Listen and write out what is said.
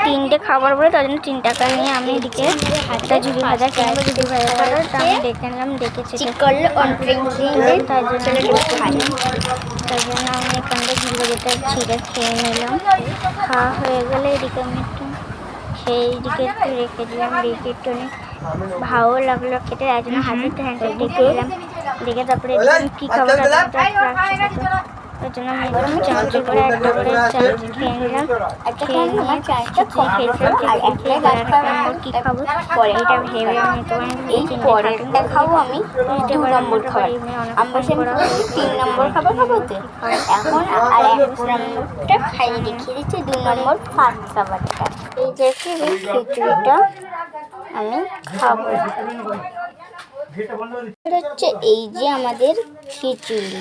তিনটে খাবার বলে তার জন্য 3 টাকা নিয়ে আমি এদিকে একটা ঝুড়ি ভাজা কিনবো। ঝুড়ি ভাজা করে আমি দেখে নিলাম, দেখেছি তার জন্য আমি এখান থেকে ঝুড়ি ভাজাটা ছিঁড়ে খেয়ে নিলাম। খাওয়া হয়ে গেলে এদিকে আমি একটু খেয়ে এদিকে একটু রেখে দিলাম। রেখে একটু অনেক ভালো লাগলো খেতে, তার জন্য হাতে হ্যান্ডটা রেখে দিলাম। দেখে তারপরে আমি কী খাবো তার জন্য আমি চামচে করে একটা করে চামচ খেয়ে নিলাম। খেয়ে নিয়ে খেয়েছিলাম কী খাবো এটা ভেবে আমি পরেরটা খাবো আমি 2 নম্বর খাবার। আমরা 3 নম্বর খাবার খাবো তো এখন, আর 1 নম্বরটা খাইয়ে দেখিয়ে দিচ্ছি 2 নম্বর ফার্স্ট খাবারটা। এই যে খিচুড়িটা আমি খাবো। হচ্ছে এই যে আমাদের খিচুড়ি।